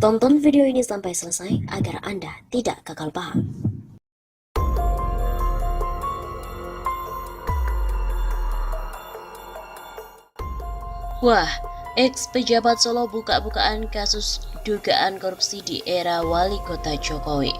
Tonton video ini sampai selesai agar Anda tidak gagal paham. Wah, ex-pejabat Solo buka-bukaan kasus dugaan korupsi di era wali kota Jokowi.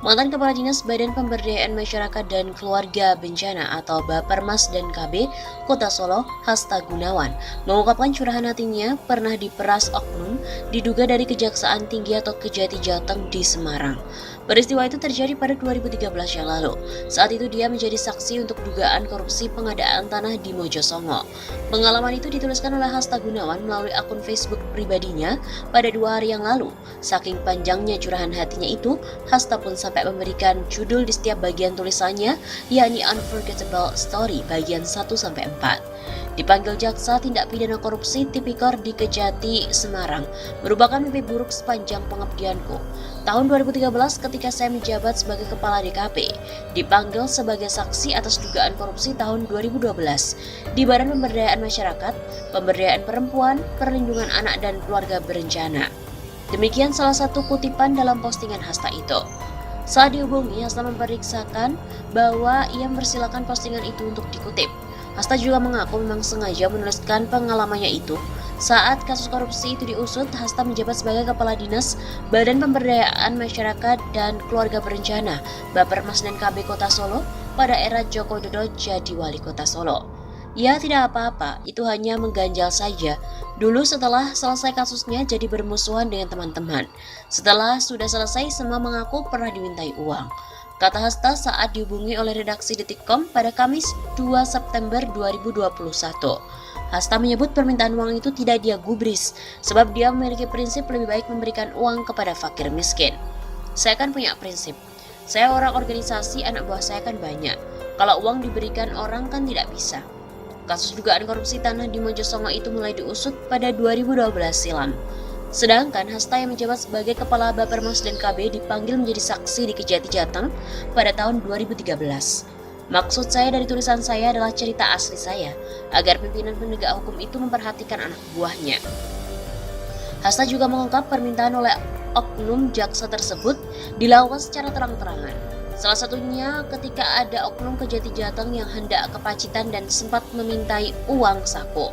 Mantan Kepala Dinas Badan Pemberdayaan Masyarakat dan Keluarga Bencana atau Bapermas dan KB Kota Solo, Hasta Gunawan, mengungkapkan curahan hatinya pernah diperas oknum diduga dari Kejaksaan Tinggi atau Kejati Jateng di Semarang. Peristiwa itu terjadi pada 2013 yang lalu. Saat itu dia menjadi saksi untuk dugaan korupsi pengadaan tanah di Mojosongo. Pengalaman itu dituliskan oleh Hasta Gunawan melalui akun Facebook pribadinya pada 2 hari yang lalu. Saking panjangnya curahan hatinya itu, Hasta pun sampai memberikan judul di setiap bagian tulisannya, yakni Unforgettable Story bagian 1-4. Dipanggil jaksa tindak pidana korupsi tipikor di Kejati, Semarang, merupakan mimpi buruk sepanjang pengabdianku. Tahun 2013 ketika saya menjabat sebagai Kepala DKP, dipanggil sebagai saksi atas dugaan korupsi tahun 2012 di Badan Pemberdayaan Masyarakat, Pemberdayaan Perempuan, Perlindungan Anak dan Keluarga Berencana. Demikian salah satu kutipan dalam postingan Hasta itu. Saat dihubungi, Hasta memperiksakan bahwa ia mempersilakan postingan itu untuk dikutip. Hasta juga mengaku memang sengaja menuliskan pengalamannya itu. Saat kasus korupsi itu diusut, Hasta menjabat sebagai Kepala Dinas Badan Pemberdayaan Masyarakat dan Keluarga Berencana, Bapermas dan KB Kota Solo pada era Joko Widodo jadi Wali Kota Solo. Ya tidak apa-apa, itu hanya mengganjal saja. Dulu setelah selesai kasusnya jadi bermusuhan dengan teman-teman. Setelah sudah selesai semua mengaku pernah dimintai uang. Kata Hasta saat dihubungi oleh redaksi Detikcom pada Kamis 2 September 2021. Hasta menyebut permintaan uang itu tidak dia gubris, sebab dia memiliki prinsip lebih baik memberikan uang kepada fakir miskin. Saya kan punya prinsip. Saya orang organisasi, anak buah saya kan banyak. Kalau uang diberikan orang kan tidak bisa. Kasus dugaan korupsi tanah di Mojosongo itu mulai diusut pada 2012 silam. Sedangkan Hasta yang menjabat sebagai Kepala Bapermas dan KB dipanggil menjadi saksi di Kejati Jateng pada tahun 2013. Maksud saya dari tulisan saya adalah cerita asli saya, agar pimpinan penegak hukum itu memperhatikan anak buahnya. Hasta juga mengungkap permintaan oleh oknum jaksa tersebut dilakukan secara terang-terangan. Salah satunya ketika ada oknum Kejati Jateng yang hendak ke Pacitan dan sempat memintai uang saku.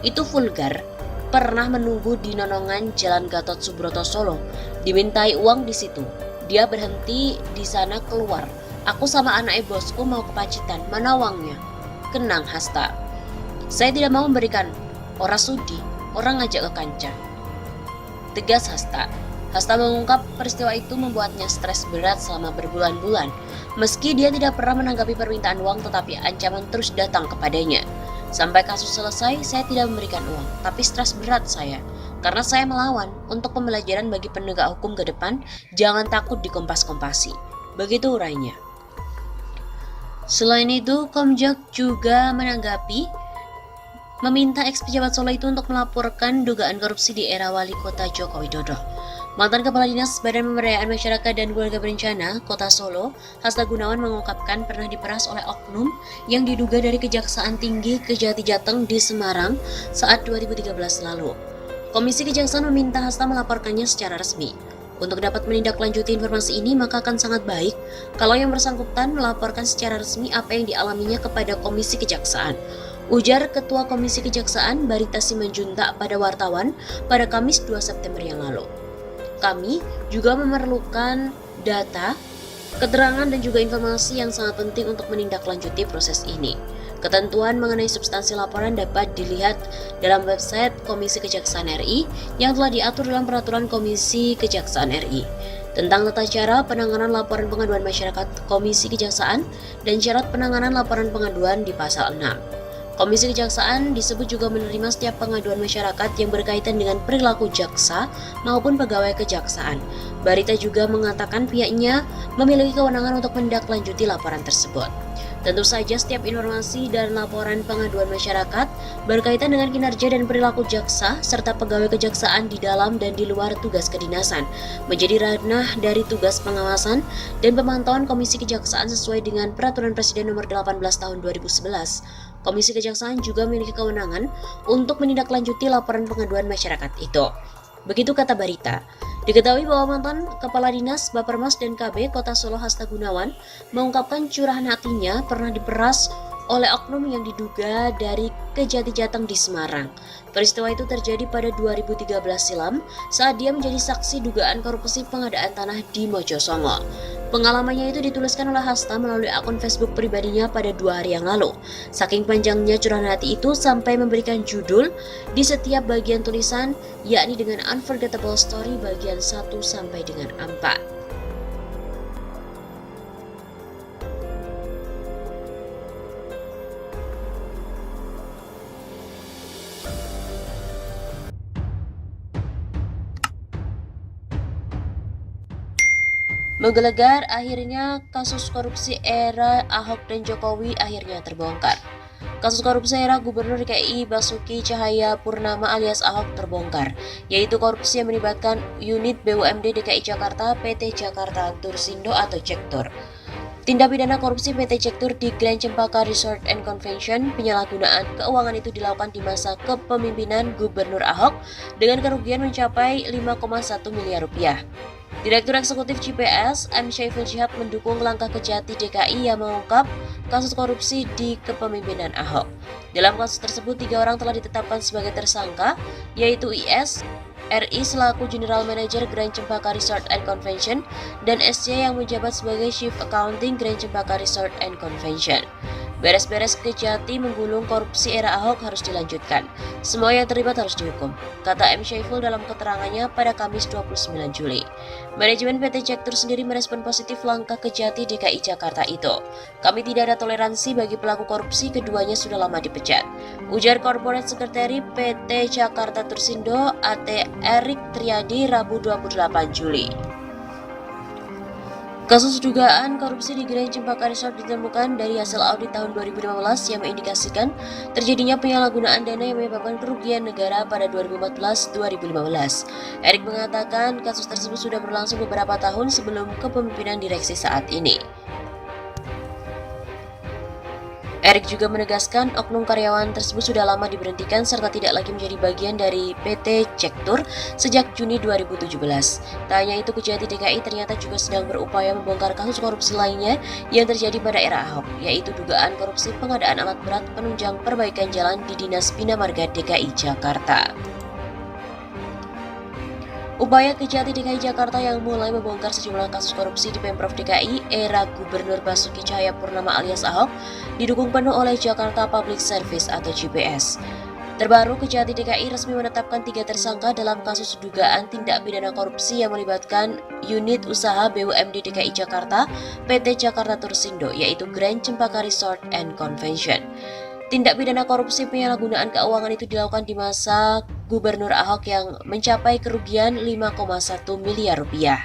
Itu vulgar. Pernah menunggu di Nonongan Jalan Gatot Subroto Solo, dimintai uang di situ. Dia berhenti di sana keluar. Aku sama anak bosku mau ke Pacitan, mana uangnya? Kenang Hasta. Saya tidak mau memberikan. Orang sudi, orang ngajak ke kanca. Tegas Hasta. Hasta mengungkap peristiwa itu membuatnya stres berat selama berbulan-bulan. Meski dia tidak pernah menanggapi permintaan uang, tetapi ancaman terus datang kepadanya. Sampai kasus selesai, saya tidak memberikan uang, tapi stres berat saya. Karena saya melawan untuk pembelajaran bagi penegak hukum ke depan, jangan takut dikompas-kompasi. Begitu urainya. Selain itu, Komjak juga menanggapi meminta ex-pejabat Solo itu untuk melaporkan dugaan korupsi di era wali kota Joko Widodo. Mantan Kepala Dinas Badan Pemberdayaan Masyarakat dan Keluarga Berencana Kota Solo, Hasta Gunawan mengungkapkan pernah diperas oleh oknum yang diduga dari Kejaksaan Tinggi Kejati Jateng di Semarang saat 2013 lalu. Komisi Kejaksaan meminta Hasta melaporkannya secara resmi. Untuk dapat menindaklanjuti informasi ini, maka akan sangat baik kalau yang bersangkutan melaporkan secara resmi apa yang dialaminya kepada Komisi Kejaksaan. Ujar Ketua Komisi Kejaksaan Barita Simanjuntak pada wartawan pada Kamis 2 September yang lalu. Kami juga memerlukan data, keterangan dan juga informasi yang sangat penting untuk menindaklanjuti proses ini. Ketentuan mengenai substansi laporan dapat dilihat dalam website Komisi Kejaksaan RI yang telah diatur dalam Peraturan Komisi Kejaksaan RI tentang tata cara penanganan laporan pengaduan masyarakat Komisi Kejaksaan dan syarat penanganan laporan pengaduan di pasal 6. Komisi Kejaksaan disebut juga menerima setiap pengaduan masyarakat yang berkaitan dengan perilaku jaksa maupun pegawai kejaksaan. Barita juga mengatakan pihaknya memiliki kewenangan untuk menindaklanjuti laporan tersebut. Tentu saja setiap informasi dan laporan pengaduan masyarakat berkaitan dengan kinerja dan perilaku jaksa serta pegawai kejaksaan di dalam dan di luar tugas kedinasan menjadi ranah dari tugas pengawasan dan pemantauan Komisi Kejaksaan sesuai dengan Peraturan Presiden Nomor 18 Tahun 2011. Komisi Kejaksaan juga memiliki kewenangan untuk menindaklanjuti laporan pengaduan masyarakat itu. Begitu kata Barita. Diketahui bahwa mantan Kepala Dinas Bapermas dan KB Kota Solo Hasta Gunawan mengungkapkan curahan hatinya pernah diperas oleh oknum yang diduga dari Kejati Jateng di Semarang. Peristiwa itu terjadi pada 2013 silam saat dia menjadi saksi dugaan korupsi pengadaan tanah di Mojosongo. Pengalamannya itu dituliskan oleh Hasta melalui akun Facebook pribadinya pada 2 hari yang lalu. Saking panjangnya curahan hati itu sampai memberikan judul di setiap bagian tulisan, yakni dengan Unforgettable Story bagian 1 sampai dengan 4. Menggelegar, akhirnya kasus korupsi era Ahok dan Jokowi akhirnya terbongkar. Kasus korupsi era Gubernur DKI Basuki Cahayapurnama alias Ahok terbongkar, yaitu korupsi yang melibatkan unit BUMD DKI Jakarta PT Jakarta Tursindo atau Cektur. Tindak pidana korupsi PT Cektur di Grand Cempaka Resort and Convention, penyalahgunaan keuangan itu dilakukan di masa kepemimpinan Gubernur Ahok dengan kerugian mencapai 5,1 miliar rupiah. Direktur Eksekutif CPS, M. Syaiful Jihad mendukung langkah Kejati DKI yang mengungkap kasus korupsi di kepemimpinan Ahok. Dalam kasus tersebut, 3 orang telah ditetapkan sebagai tersangka, yaitu IS, RI selaku General Manager Grand Cempaka Resort and Convention, dan SC yang menjabat sebagai Chief Accounting Grand Cempaka Resort and Convention. Beres-beres Kejati menggulung korupsi era Ahok harus dilanjutkan. Semua yang terlibat harus dihukum, kata M. Syaiful dalam keterangannya pada Kamis 29 Juli. Manajemen PT Cektur sendiri merespon positif langkah Kejati DKI Jakarta itu. Kami tidak ada toleransi bagi pelaku korupsi, keduanya sudah lama dipecat, ujar Corporate Secretary PT Jakarta Tursindo AT Erik Triadi Rabu 28 Juli. Kasus dugaan korupsi di Grand Cempaka Resort ditemukan dari hasil audit tahun 2015 yang mengindikasikan terjadinya penyalahgunaan dana yang menyebabkan kerugian negara pada 2014-2015. Erik mengatakan kasus tersebut sudah berlangsung beberapa tahun sebelum kepemimpinan direksi saat ini. Erik juga menegaskan oknum karyawan tersebut sudah lama diberhentikan serta tidak lagi menjadi bagian dari PT Cektur sejak Juni 2017. Tak hanya itu, Kejati DKI ternyata juga sedang berupaya membongkar kasus korupsi lainnya yang terjadi pada era Ahok, yaitu dugaan korupsi pengadaan alat berat penunjang perbaikan jalan di Dinas Bina Marga DKI Jakarta. Upaya Kejati DKI Jakarta yang mulai membongkar sejumlah kasus korupsi di Pemprov DKI era Gubernur Basuki Cahayapurnama alias Ahok didukung penuh oleh Jakarta Public Service atau JPS. Terbaru, Kejati DKI resmi menetapkan 3 tersangka dalam kasus dugaan tindak pidana korupsi yang melibatkan unit usaha BUMD DKI Jakarta PT Jakarta Tursindo, yaitu Grand Cempaka Resort and Convention. Tindak pidana korupsi penyalahgunaan keuangan itu dilakukan di masa Gubernur Ahok yang mencapai kerugian 5,1 miliar rupiah.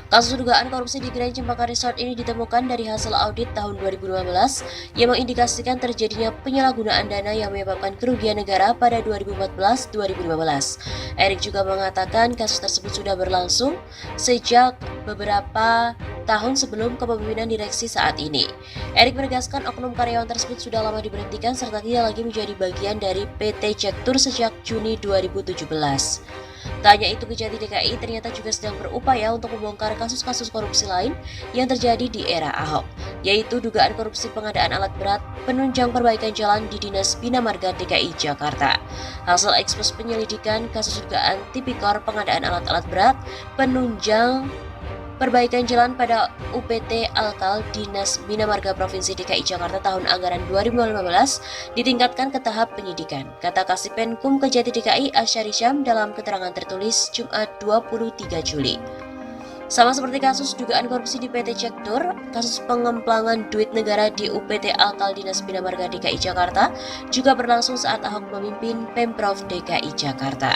Kasus dugaan korupsi di Grand Cempaka Resort ini ditemukan dari hasil audit tahun 2015 yang mengindikasikan terjadinya penyalahgunaan dana yang menyebabkan kerugian negara pada 2014-2015. Erik juga mengatakan kasus tersebut sudah berlangsung sejak beberapa tahun sebelum kepemimpinan direksi saat ini. Erik menegaskan oknum karyawan tersebut sudah lama diberhentikan serta tidak lagi menjadi bagian dari PT Cektur sejak Juni 2017. Tak hanya itu, Kejati DKI ternyata juga sedang berupaya untuk membongkar kasus-kasus korupsi lain yang terjadi di era Ahok, yaitu dugaan korupsi pengadaan alat berat penunjang perbaikan jalan di Dinas Bina Marga DKI Jakarta. Hasil ekspos penyelidikan kasus dugaan tipikor pengadaan alat-alat berat penunjang perbaikan jalan pada UPT Alkal Dinas Bina Marga Provinsi DKI Jakarta tahun anggaran 2015 ditingkatkan ke tahap penyidikan, kata Kasipenkum Kejati DKI Asyari Syam dalam keterangan tertulis Jumat 23 Juli. Sama seperti kasus dugaan korupsi di PT Cektur, kasus pengemplangan duit negara di UPT Alkal Dinas Bina Marga DKI Jakarta juga berlangsung saat Ahok memimpin Pemprov DKI Jakarta.